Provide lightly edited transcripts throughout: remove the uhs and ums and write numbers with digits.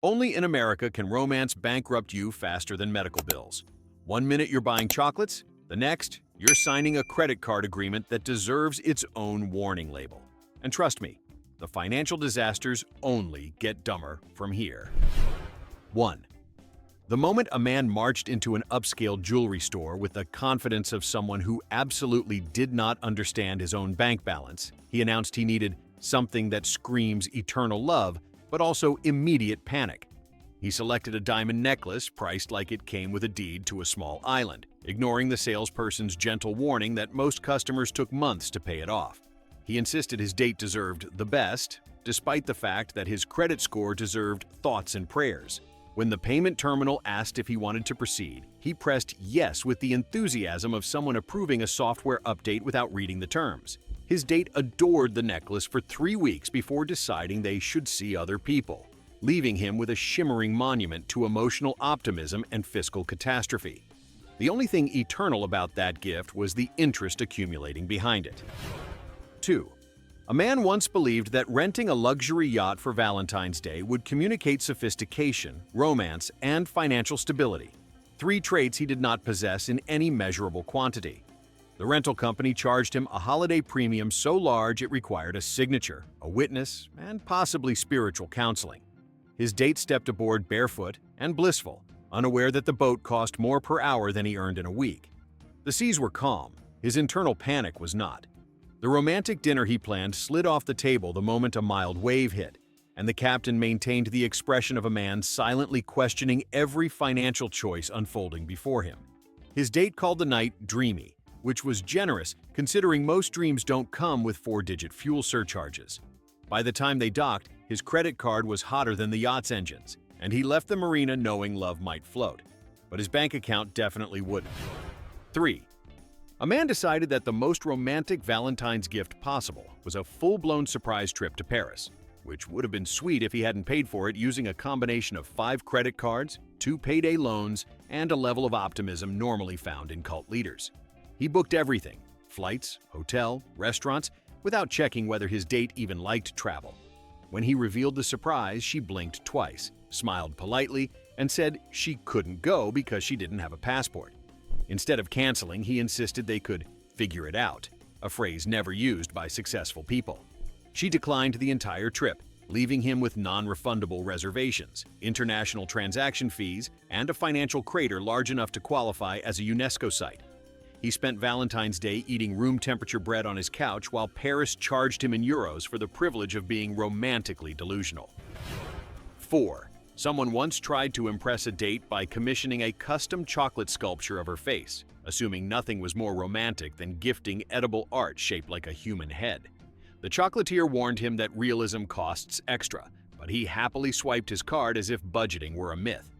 Only in America can romance bankrupt you faster than medical bills. One minute you're buying chocolates, the next, you're signing a credit card agreement that deserves its own warning label. And trust me, the financial disasters only get dumber from here. 1. The moment a man marched into an upscale jewelry store with the confidence of someone who absolutely did not understand his own bank balance, he announced he needed something that screams eternal love, but also immediate panic. He selected a diamond necklace priced like it came with a deed to a small island, ignoring the salesperson's gentle warning that most customers took months to pay it off. He insisted his date deserved the best, despite the fact that his credit score deserved thoughts and prayers. When the payment terminal asked if he wanted to proceed, he pressed yes with the enthusiasm of someone approving a software update without reading the terms. His date adored the necklace for 3 weeks before deciding they should see other people, leaving him with a shimmering monument to emotional optimism and fiscal catastrophe. The only thing eternal about that gift was the interest accumulating behind it. 2. A man once believed that renting a luxury yacht for Valentine's Day would communicate sophistication, romance, and financial stability, 3 traits he did not possess in any measurable quantity. The rental company charged him a holiday premium so large it required a signature, a witness, and possibly spiritual counseling. His date stepped aboard barefoot and blissful, unaware that the boat cost more per hour than he earned in a week. The seas were calm, his internal panic was not. The romantic dinner he planned slid off the table the moment a mild wave hit, and the captain maintained the expression of a man silently questioning every financial choice unfolding before him. His date called the night dreamy, which was generous considering most dreams don't come with 4-digit fuel surcharges. By the time they docked, his credit card was hotter than the yacht's engines, and he left the marina knowing love might float. But his bank account definitely wouldn't. 3. A man decided that the most romantic Valentine's gift possible was a full-blown surprise trip to Paris, which would have been sweet if he hadn't paid for it using a combination of 5 credit cards, 2 payday loans, and a level of optimism normally found in cult leaders. He booked everything, flights, hotel, restaurants, without checking whether his date even liked travel. When he revealed the surprise, she blinked twice, smiled politely, and said she couldn't go because she didn't have a passport. Instead of canceling, he insisted they could figure it out, a phrase never used by successful people. She declined the entire trip, leaving him with non-refundable reservations, international transaction fees, and a financial crater large enough to qualify as a UNESCO site. He spent Valentine's Day eating room-temperature bread on his couch while Paris charged him in euros for the privilege of being romantically delusional. 4. Someone once tried to impress a date by commissioning a custom chocolate sculpture of her face, assuming nothing was more romantic than gifting edible art shaped like a human head. The chocolatier warned him that realism costs extra, but he happily swiped his card as if budgeting were a myth.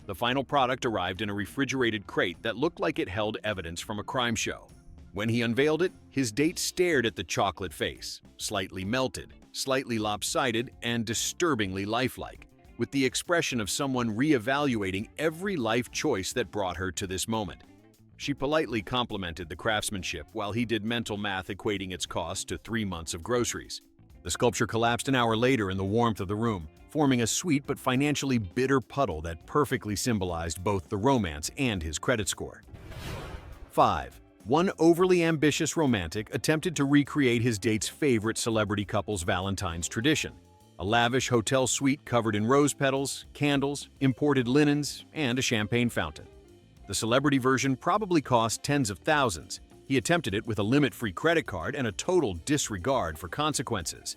The final product arrived in a refrigerated crate that looked like it held evidence from a crime show. When he unveiled it, his date stared at the chocolate face, slightly melted, slightly lopsided, and disturbingly lifelike, with the expression of someone reevaluating every life choice that brought her to this moment. She politely complimented the craftsmanship while he did mental math equating its cost to 3 months of groceries. The sculpture collapsed an hour later in the warmth of the room, forming a sweet but financially bitter puddle that perfectly symbolized both the romance and his credit score. 5. One overly ambitious romantic attempted to recreate his date's favorite celebrity couple's Valentine's tradition, a lavish hotel suite covered in rose petals, candles, imported linens, and a champagne fountain. The celebrity version probably cost tens of thousands. He attempted it with a limit-free credit card and a total disregard for consequences.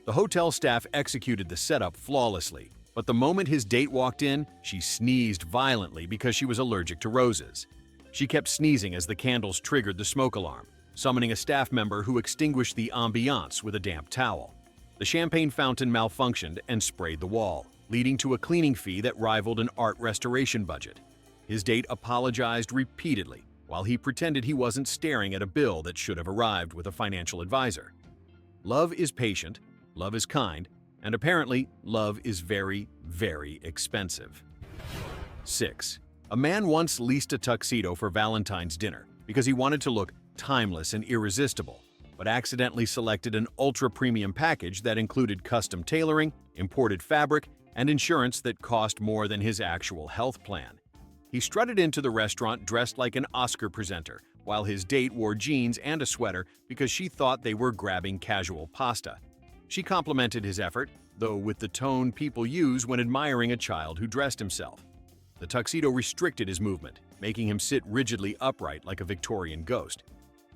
The hotel staff executed the setup flawlessly, but the moment his date walked in, she sneezed violently because she was allergic to roses. She kept sneezing as the candles triggered the smoke alarm, summoning a staff member who extinguished the ambiance with a damp towel. The champagne fountain malfunctioned and sprayed the wall, leading to a cleaning fee that rivaled an art restoration budget. His date apologized repeatedly, while he pretended he wasn't staring at a bill that should have arrived with a financial advisor. Love is patient, love is kind, and apparently, love is very, very expensive. 6. A man once leased a tuxedo for Valentine's dinner because he wanted to look timeless and irresistible, but accidentally selected an ultra-premium package that included custom tailoring, imported fabric, and insurance that cost more than his actual health plan. He strutted into the restaurant dressed like an Oscar presenter, while his date wore jeans and a sweater because she thought they were grabbing casual pasta. She complimented his effort, though with the tone people use when admiring a child who dressed himself. The tuxedo restricted his movement, making him sit rigidly upright like a Victorian ghost.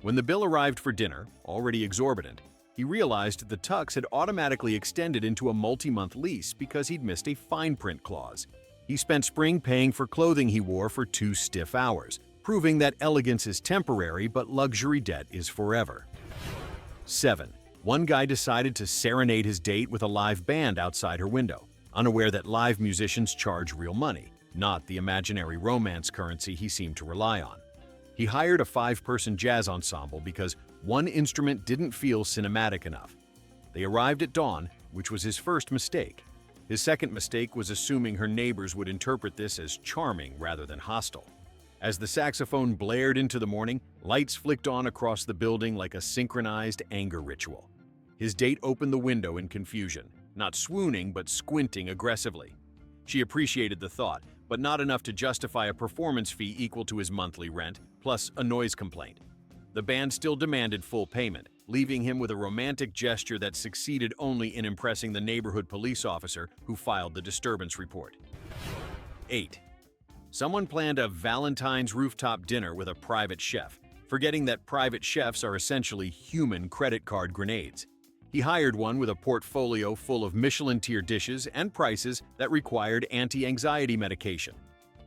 When the bill arrived for dinner, already exorbitant, he realized the tux had automatically extended into a multi-month lease because he'd missed a fine print clause. He spent spring paying for clothing he wore for 2 stiff hours, proving that elegance is temporary but luxury debt is forever. 7. One guy decided to serenade his date with a live band outside her window, unaware that live musicians charge real money, not the imaginary romance currency he seemed to rely on. He hired a 5-person jazz ensemble because one instrument didn't feel cinematic enough. They arrived at dawn, which was his first mistake. His second mistake was assuming her neighbors would interpret this as charming rather than hostile. As the saxophone blared into the morning, lights flicked on across the building like a synchronized anger ritual. His date opened the window in confusion, not swooning but squinting aggressively. She appreciated the thought, but not enough to justify a performance fee equal to his monthly rent, plus a noise complaint. The band still demanded full payment, leaving him with a romantic gesture that succeeded only in impressing the neighborhood police officer who filed the disturbance report. 8. Someone planned a Valentine's rooftop dinner with a private chef, forgetting that private chefs are essentially human credit card grenades. He hired one with a portfolio full of Michelin-tier dishes and prices that required anti-anxiety medication.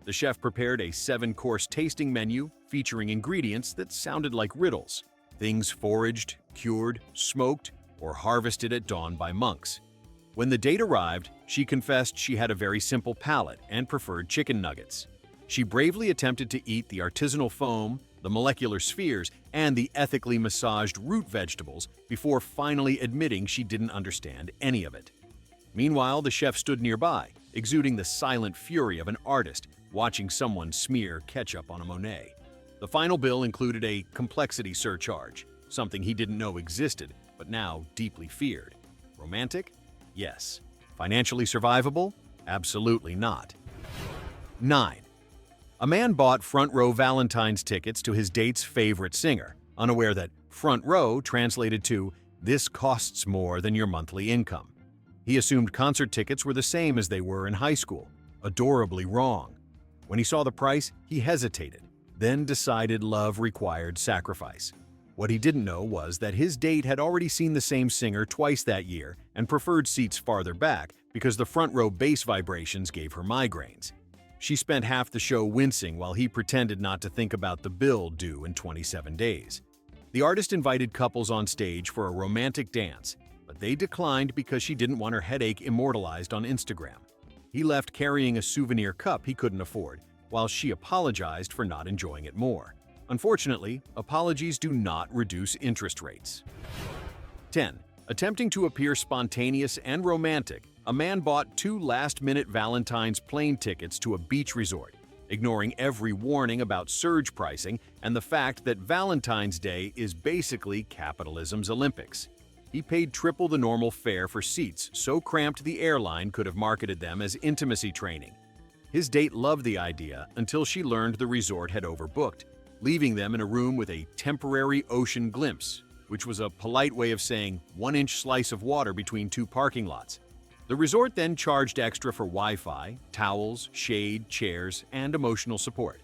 The chef prepared a 7-course tasting menu featuring ingredients that sounded like riddles, things foraged, cured, smoked, or harvested at dawn by monks. When the date arrived, she confessed she had a very simple palate and preferred chicken nuggets. She bravely attempted to eat the artisanal foam, the molecular spheres, and the ethically massaged root vegetables before finally admitting she didn't understand any of it. Meanwhile, the chef stood nearby, exuding the silent fury of an artist watching someone smear ketchup on a Monet. The final bill included a complexity surcharge, something he didn't know existed, but now deeply feared. Romantic? Yes. Financially survivable? Absolutely not. 9. A man bought front row Valentine's tickets to his date's favorite singer, unaware that front row translated to "this costs more than your monthly income." He assumed concert tickets were the same as they were in high school, adorably wrong. When he saw the price, he hesitated, then decided love required sacrifice. What he didn't know was that his date had already seen the same singer twice that year and preferred seats farther back because the front row bass vibrations gave her migraines. She spent half the show wincing while he pretended not to think about the bill due in 27 days. The artist invited couples on stage for a romantic dance, but they declined because she didn't want her headache immortalized on Instagram. He left carrying a souvenir cup he couldn't afford, while she apologized for not enjoying it more. Unfortunately, apologies do not reduce interest rates. 10. Attempting to appear spontaneous and romantic, a man bought 2 last-minute Valentine's plane tickets to a beach resort, ignoring every warning about surge pricing and the fact that Valentine's Day is basically capitalism's Olympics. He paid triple the normal fare for seats so cramped the airline could have marketed them as intimacy training. His date loved the idea until she learned the resort had overbooked, leaving them in a room with a temporary ocean glimpse, which was a polite way of saying 1-inch slice of water between 2 parking lots. The resort then charged extra for Wi-Fi, towels, shade, chairs, and emotional support.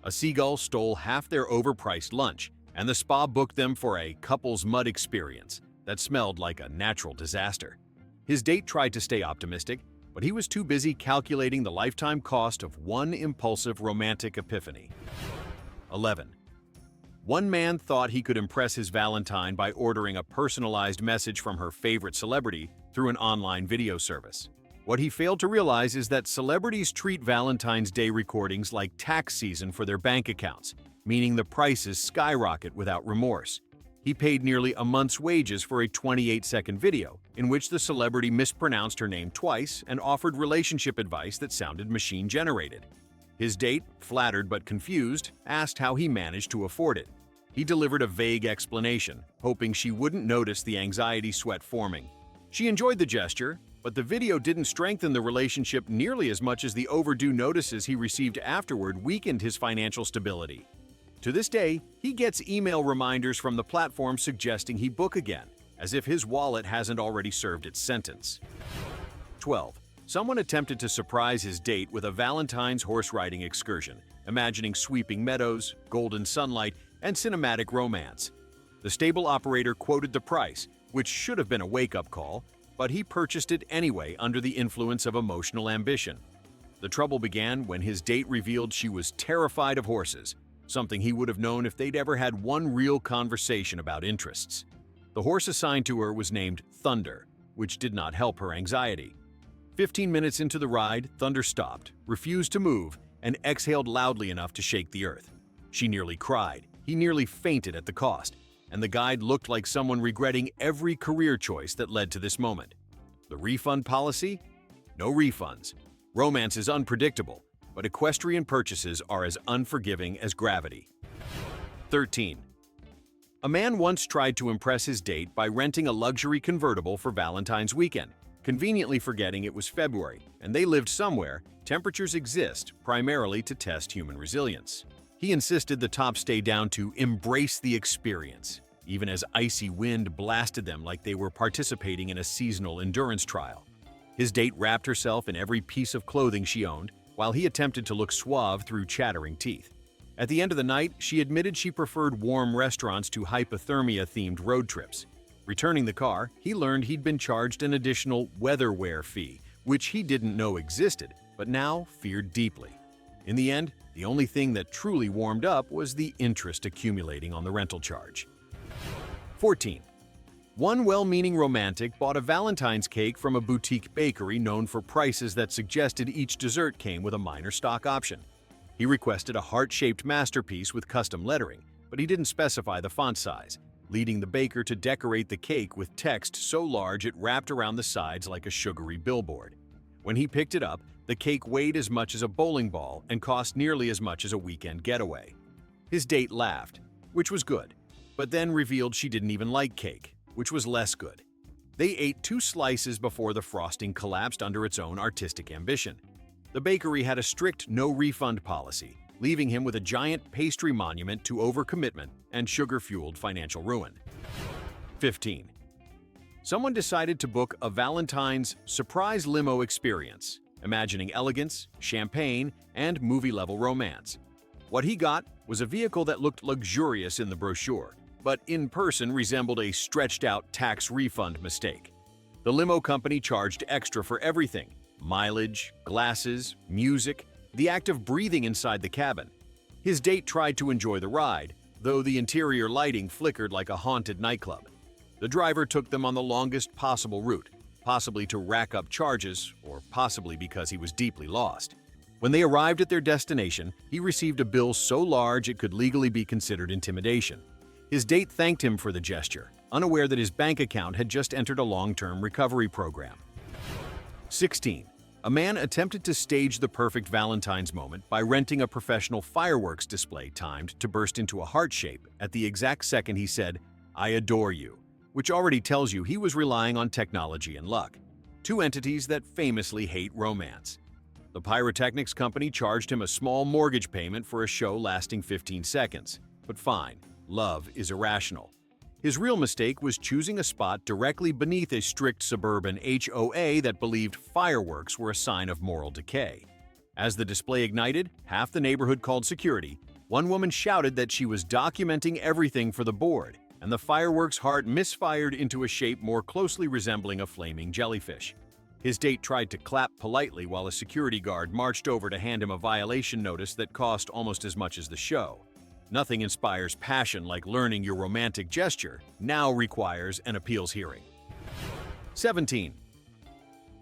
A seagull stole half their overpriced lunch, and the spa booked them for a couple's mud experience that smelled like a natural disaster. His date tried to stay optimistic, but he was too busy calculating the lifetime cost of one impulsive romantic epiphany. 11. One man thought he could impress his Valentine by ordering a personalized message from her favorite celebrity through an online video service. What he failed to realize is that celebrities treat Valentine's Day recordings like tax season for their bank accounts, meaning the prices skyrocket without remorse. He paid nearly a month's wages for a 28-second video in which the celebrity mispronounced her name twice and offered relationship advice that sounded machine-generated. His date, flattered but confused, asked how he managed to afford it. He delivered a vague explanation, hoping she wouldn't notice the anxiety sweat forming. She enjoyed the gesture, But the video didn't strengthen the relationship nearly as much as the overdue notices he received afterward weakened his financial stability. To this day, he gets email reminders from the platform suggesting he book again, as if his wallet hasn't already served its sentence. 12. Someone attempted to surprise his date with a Valentine's horse riding excursion, imagining sweeping meadows, golden sunlight, and cinematic romance. The stable operator quoted the price, which should have been a wake-up call, but he purchased it anyway under the influence of emotional ambition. The trouble began when his date revealed she was terrified of horses, something he would have known if they'd ever had one real conversation about interests. The horse assigned to her was named Thunder, which did not help her anxiety. 15 minutes into the ride, Thunder stopped, refused to move, and exhaled loudly enough to shake the earth. She nearly cried, he nearly fainted at the cost, and the guide looked like someone regretting every career choice that led to this moment. The refund policy? No refunds. Romance is unpredictable, but equestrian purchases are as unforgiving as gravity. 13. A man once tried to impress his date by renting a luxury convertible for Valentine's weekend, conveniently forgetting it was February, and they lived somewhere. Temperatures exist primarily to test human resilience. He insisted the top stay down to embrace the experience, even as icy wind blasted them like they were participating in a seasonal endurance trial. His date wrapped herself in every piece of clothing she owned, while he attempted to look suave through chattering teeth. At the end of the night, she admitted she preferred warm restaurants to hypothermia-themed road trips. Returning the car, he learned he'd been charged an additional weatherware fee, which he didn't know existed, but now feared deeply. In the end, the only thing that truly warmed up was the interest accumulating on the rental charge. 14. One well-meaning romantic bought a Valentine's cake from a boutique bakery known for prices that suggested each dessert came with a minor stock option. He requested a heart-shaped masterpiece with custom lettering, but he didn't specify the font size, leading the baker to decorate the cake with text so large it wrapped around the sides like a sugary billboard. When he picked it up, the cake weighed as much as a bowling ball and cost nearly as much as a weekend getaway. His date laughed, which was good, but then revealed she didn't even like cake, which was less good. They ate 2 slices before the frosting collapsed under its own artistic ambition. The bakery had a strict no-refund policy, leaving him with a giant pastry monument to overcommitment and sugar-fueled financial ruin. 15. Someone decided to book a Valentine's surprise limo experience, imagining elegance, champagne, and movie-level romance. What he got was a vehicle that looked luxurious in the brochure, but in person resembled a stretched-out tax refund mistake. The limo company charged extra for everything: mileage, glasses, music, the act of breathing inside the cabin. His date tried to enjoy the ride, though the interior lighting flickered like a haunted nightclub. The driver took them on the longest possible route, possibly to rack up charges, or possibly because he was deeply lost. When they arrived at their destination, he received a bill so large it could legally be considered intimidation. His date thanked him for the gesture, unaware that his bank account had just entered a long-term recovery program. 16. A man attempted to stage the perfect Valentine's moment by renting a professional fireworks display timed to burst into a heart shape at the exact second he said, "I adore you," which already tells you he was relying on technology and luck, 2 entities that famously hate romance. The pyrotechnics company charged him a small mortgage payment for a show lasting 15 seconds. But fine, love is irrational. His real mistake was choosing a spot directly beneath a strict suburban HOA that believed fireworks were a sign of moral decay. As the display ignited, half the neighborhood called security. One woman shouted that she was documenting everything for the board, and the fireworks heart misfired into a shape more closely resembling a flaming jellyfish. His date tried to clap politely while a security guard marched over to hand him a violation notice that cost almost as much as the show. Nothing inspires passion like learning your romantic gesture now requires an appeals hearing. 17.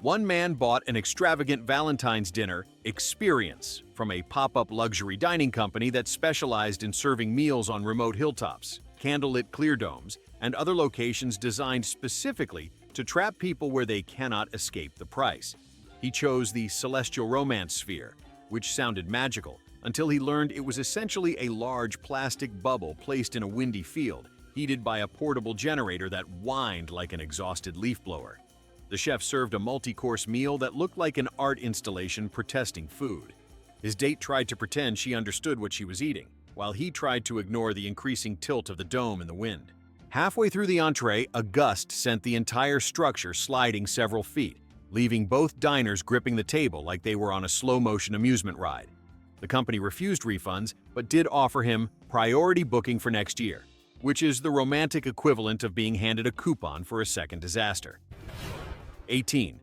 One man bought an extravagant Valentine's dinner experience from a pop-up luxury dining company that specialized in serving meals on remote hilltops, candlelit clear domes, and other locations designed specifically to trap people where they cannot escape the price. He chose the celestial romance sphere, which sounded magical, until he learned it was essentially a large plastic bubble placed in a windy field, heated by a portable generator that whined like an exhausted leaf blower. The chef served a multi-course meal that looked like an art installation protesting food. His date tried to pretend she understood what she was eating, while he tried to ignore the increasing tilt of the dome in the wind. Halfway through the entree, a gust sent the entire structure sliding several feet, leaving both diners gripping the table like they were on a slow-motion amusement ride. The company refused refunds, but did offer him priority booking for next year, which is the romantic equivalent of being handed a coupon for a second disaster. 18.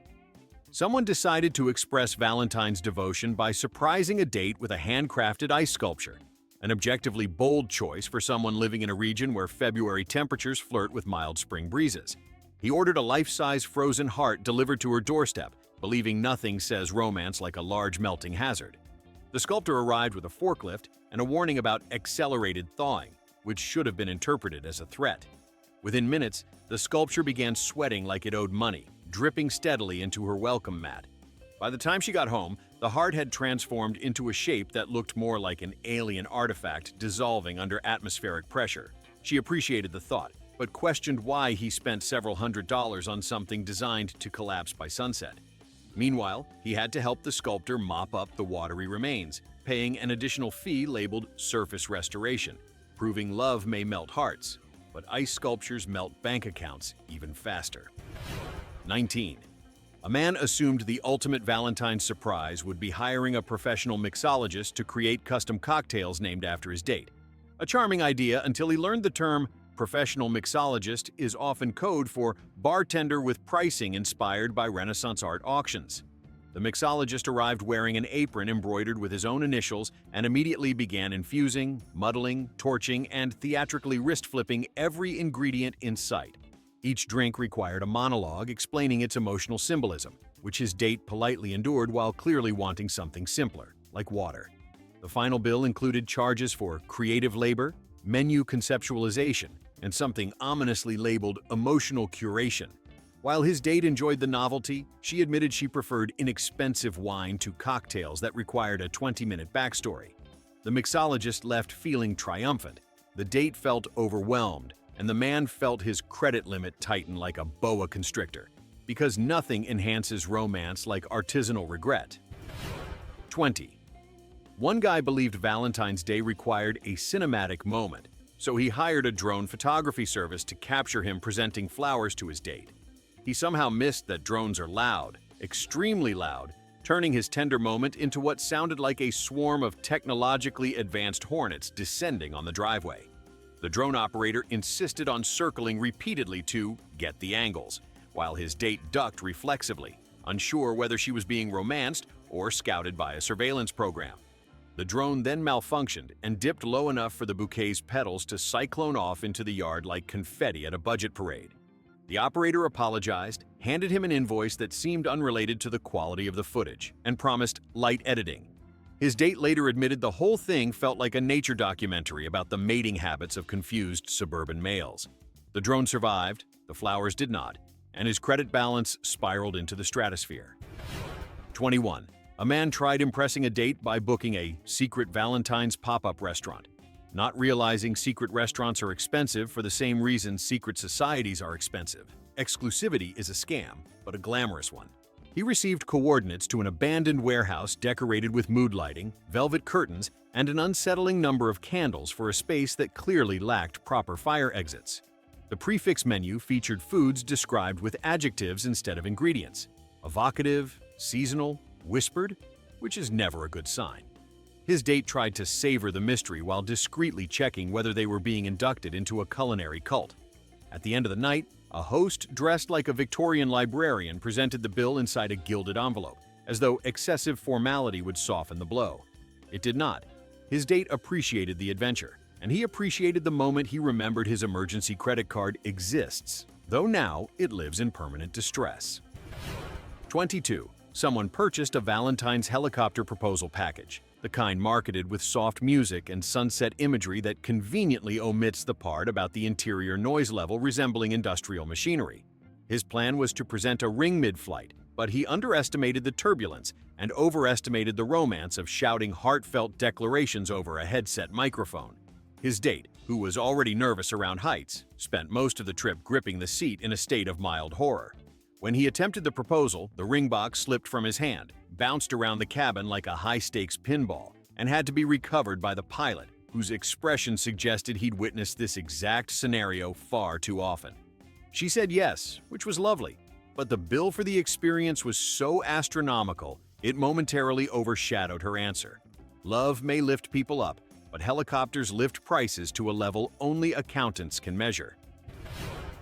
Someone decided to express Valentine's devotion by surprising a date with a handcrafted ice sculpture, an objectively bold choice for someone living in a region where February temperatures flirt with mild spring breezes. He ordered a life-size frozen heart delivered to her doorstep, believing nothing says romance like a large melting hazard. The sculptor arrived with a forklift and a warning about accelerated thawing, which should have been interpreted as a threat. Within minutes, the sculpture began sweating like it owed money, dripping steadily into her welcome mat. By the time she got home, the heart had transformed into a shape that looked more like an alien artifact dissolving under atmospheric pressure. She appreciated the thought, but questioned why he spent several $100s on something designed to collapse by sunset. Meanwhile, he had to help the sculptor mop up the watery remains, paying an additional fee labeled surface restoration, proving love may melt hearts, but ice sculptures melt bank accounts even faster. 19. A man assumed the ultimate Valentine's surprise would be hiring a professional mixologist to create custom cocktails named after his date. A charming idea until he learned the term professional mixologist is often code for bartender with pricing inspired by Renaissance art auctions. The mixologist arrived wearing an apron embroidered with his own initials and immediately began infusing, muddling, torching, and theatrically wrist-flipping every ingredient in sight. Each drink required a monologue explaining its emotional symbolism, which his date politely endured while clearly wanting something simpler, like water. The final bill included charges for creative labor, menu conceptualization, and something ominously labeled emotional curation. While his date enjoyed the novelty, she admitted she preferred inexpensive wine to cocktails that required a 20-minute backstory. The mixologist left feeling triumphant. The date felt overwhelmed, and the man felt his credit limit tighten like a boa constrictor, because nothing enhances romance like artisanal regret. 20. One guy believed Valentine's Day required a cinematic moment, so he hired a drone photography service to capture him presenting flowers to his date. He somehow missed that drones are loud, extremely loud, turning his tender moment into what sounded like a swarm of technologically advanced hornets descending on the driveway. The drone operator insisted on circling repeatedly to get the angles, while his date ducked reflexively, unsure whether she was being romanced or scouted by a surveillance program. The drone then malfunctioned and dipped low enough for the bouquet's petals to cyclone off into the yard like confetti at a budget parade. The operator apologized, handed him an invoice that seemed unrelated to the quality of the footage, and promised light editing. His date later admitted the whole thing felt like a nature documentary about the mating habits of confused suburban males. The drone survived, the flowers did not, and his credit balance spiraled into the stratosphere. 21. A man tried impressing a date by booking a secret Valentine's pop-up restaurant, not realizing secret restaurants are expensive for the same reason secret societies are expensive. Exclusivity is a scam, but a glamorous one. He received coordinates to an abandoned warehouse decorated with mood lighting, velvet curtains, and an unsettling number of candles for a space that clearly lacked proper fire exits. The prefix menu featured foods described with adjectives instead of ingredients. Evocative, seasonal, whispered, which is never a good sign. His date tried to savor the mystery while discreetly checking whether they were being inducted into a culinary cult. At the end of the night, a host dressed like a Victorian librarian presented the bill inside a gilded envelope, as though excessive formality would soften the blow. It did not. His date appreciated the adventure, and he appreciated the moment he remembered his emergency credit card exists, though now it lives in permanent distress. 22. Someone purchased a Valentine's helicopter proposal package, the kind marketed with soft music and sunset imagery that conveniently omits the part about the interior noise level resembling industrial machinery. His plan was to present a ring mid-flight, but he underestimated the turbulence and overestimated the romance of shouting heartfelt declarations over a headset microphone. His date, who was already nervous around heights, spent most of the trip gripping the seat in a state of mild horror. When he attempted the proposal, the ring box slipped from his hand, bounced around the cabin like a high-stakes pinball, and had to be recovered by the pilot, whose expression suggested he'd witnessed this exact scenario far too often. She said yes, which was lovely, but the bill for the experience was so astronomical, it momentarily overshadowed her answer. Love may lift people up, but helicopters lift prices to a level only accountants can measure.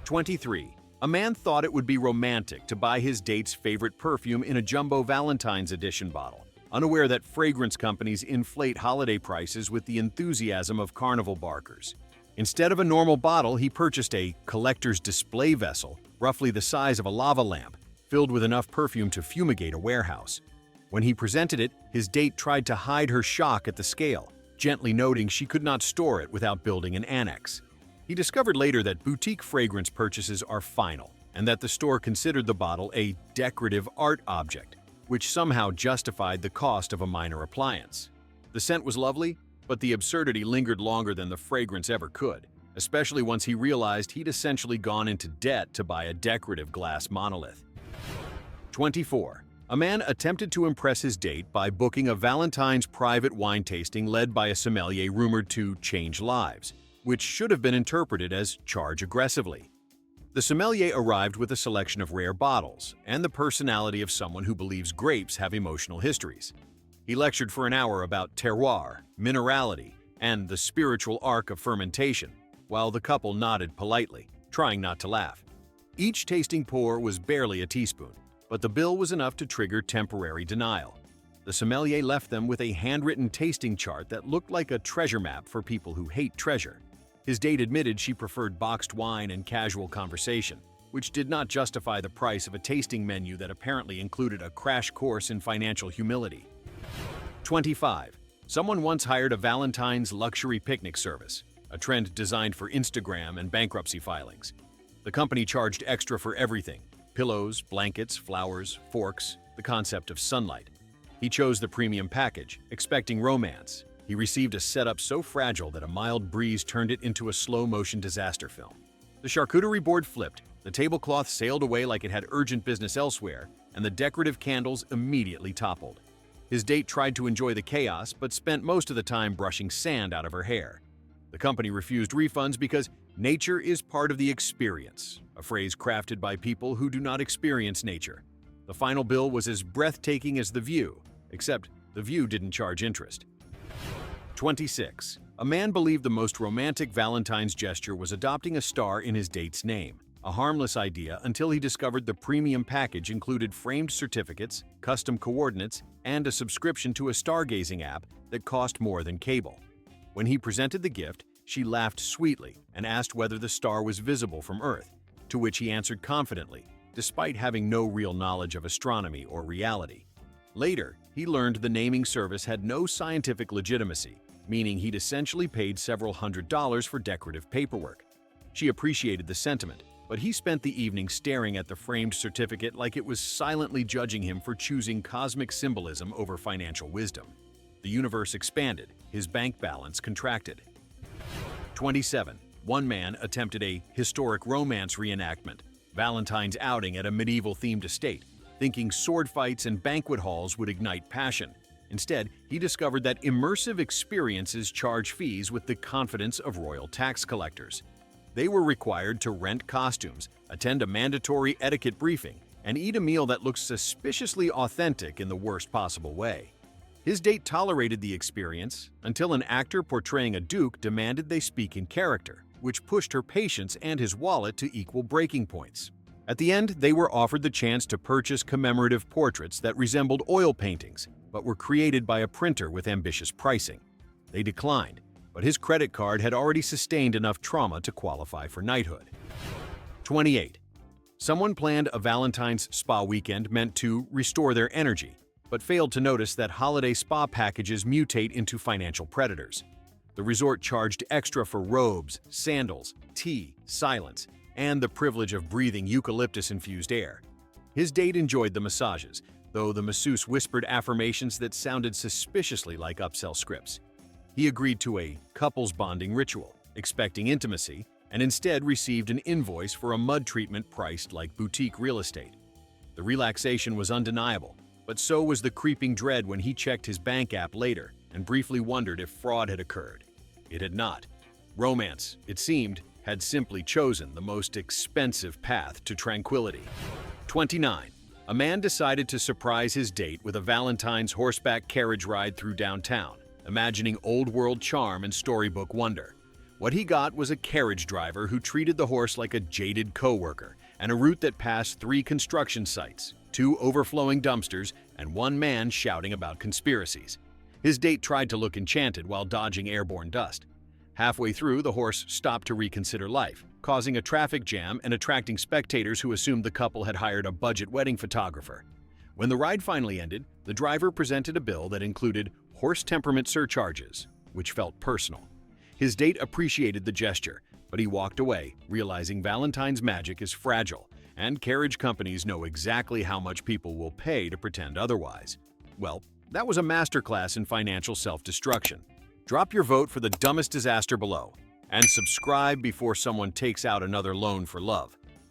23. A man thought it would be romantic to buy his date's favorite perfume in a jumbo Valentine's edition bottle, unaware that fragrance companies inflate holiday prices with the enthusiasm of carnival barkers. Instead of a normal bottle, he purchased a collector's display vessel, roughly the size of a lava lamp, filled with enough perfume to fumigate a warehouse. When he presented it, his date tried to hide her shock at the scale, gently noting she could not store it without building an annex. He discovered later that boutique fragrance purchases are final, and that the store considered the bottle a decorative art object, which somehow justified the cost of a minor appliance. The scent was lovely, but the absurdity lingered longer than the fragrance ever could, especially once he realized he'd essentially gone into debt to buy a decorative glass monolith. 24. A man attempted to impress his date by booking a Valentine's private wine tasting led by a sommelier rumored to change lives, which should have been interpreted as charge aggressively. The sommelier arrived with a selection of rare bottles and the personality of someone who believes grapes have emotional histories. He lectured for an hour about terroir, minerality, and the spiritual arc of fermentation, while the couple nodded politely, trying not to laugh. Each tasting pour was barely a teaspoon, but the bill was enough to trigger temporary denial. The sommelier left them with a handwritten tasting chart that looked like a treasure map for people who hate treasure. His date admitted she preferred boxed wine and casual conversation, which did not justify the price of a tasting menu that apparently included a crash course in financial humility. 25. Someone once hired a Valentine's luxury picnic service, a trend designed for Instagram and bankruptcy filings. The company charged extra for everything: pillows, blankets, flowers, forks, the concept of sunlight. He chose the premium package, expecting romance. He received a setup so fragile that a mild breeze turned it into a slow-motion disaster film. The charcuterie board flipped, the tablecloth sailed away like it had urgent business elsewhere, and the decorative candles immediately toppled. His date tried to enjoy the chaos, but spent most of the time brushing sand out of her hair. The company refused refunds because nature is part of the experience, a phrase crafted by people who do not experience nature. The final bill was as breathtaking as the view, except the view didn't charge interest. 26. A man believed the most romantic Valentine's gesture was adopting a star in his date's name, a harmless idea until he discovered the premium package included framed certificates, custom coordinates, and a subscription to a stargazing app that cost more than cable. When he presented the gift, she laughed sweetly and asked whether the star was visible from Earth, to which he answered confidently, despite having no real knowledge of astronomy or reality. Later, he learned the naming service had no scientific legitimacy, meaning he'd essentially paid several $100s for decorative paperwork. She appreciated the sentiment, but he spent the evening staring at the framed certificate like it was silently judging him for choosing cosmic symbolism over financial wisdom. The universe expanded, his bank balance contracted. 27. One man attempted a historic romance reenactment, Valentine's outing at a medieval-themed estate, thinking sword fights and banquet halls would ignite passion. Instead, he discovered that immersive experiences charge fees with the confidence of royal tax collectors. They were required to rent costumes, attend a mandatory etiquette briefing, and eat a meal that looked suspiciously authentic in the worst possible way. His date tolerated the experience until an actor portraying a duke demanded they speak in character, which pushed her patience and his wallet to equal breaking points. At the end, they were offered the chance to purchase commemorative portraits that resembled oil paintings, but were created by a printer with ambitious pricing. They declined, but his credit card had already sustained enough trauma to qualify for knighthood. 28. Someone planned a Valentine's spa weekend meant to restore their energy, but failed to notice that holiday spa packages mutate into financial predators. The resort charged extra for robes, sandals, tea, silence, and the privilege of breathing eucalyptus-infused air. His date enjoyed the massages, though the masseuse whispered affirmations that sounded suspiciously like upsell scripts. He agreed to a couples bonding ritual, expecting intimacy, and instead received an invoice for a mud treatment priced like boutique real estate. The relaxation was undeniable, but so was the creeping dread when he checked his bank app later and briefly wondered if fraud had occurred. It had not. Romance, it seemed, had simply chosen the most expensive path to tranquility. 29. A man decided to surprise his date with a Valentine's horseback carriage ride through downtown, imagining old-world charm and storybook wonder. What he got was a carriage driver who treated the horse like a jaded coworker, and a route that passed 3 construction sites, 2 overflowing dumpsters, and 1 man shouting about conspiracies. His date tried to look enchanted while dodging airborne dust. Halfway through, the horse stopped to reconsider life, causing a traffic jam and attracting spectators who assumed the couple had hired a budget wedding photographer. When the ride finally ended, the driver presented a bill that included horse temperament surcharges, which felt personal. His date appreciated the gesture, but he walked away, realizing Valentine's magic is fragile, and carriage companies know exactly how much people will pay to pretend otherwise. Well, that was a masterclass in financial self-destruction. Drop your vote for the dumbest disaster below, and subscribe before someone takes out another loan for love.